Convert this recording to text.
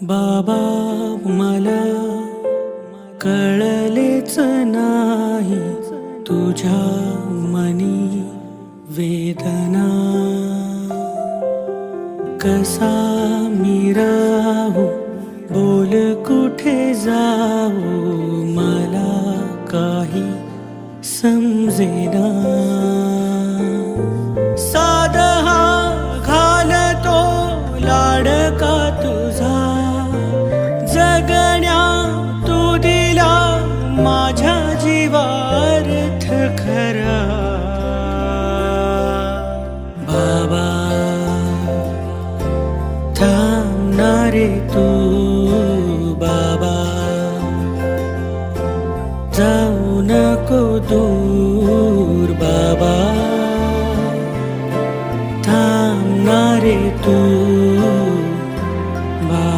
बाबा मला कळलेच नाही तुझ्या मनी वेदना, कसा मी राहू बोल कुठे जाऊ मला काही समजेना। साधा घालतो लाडका तुझा जगण्या तू दिला माझ्या जीवार्थ खरा। बाबा थांबणारे तू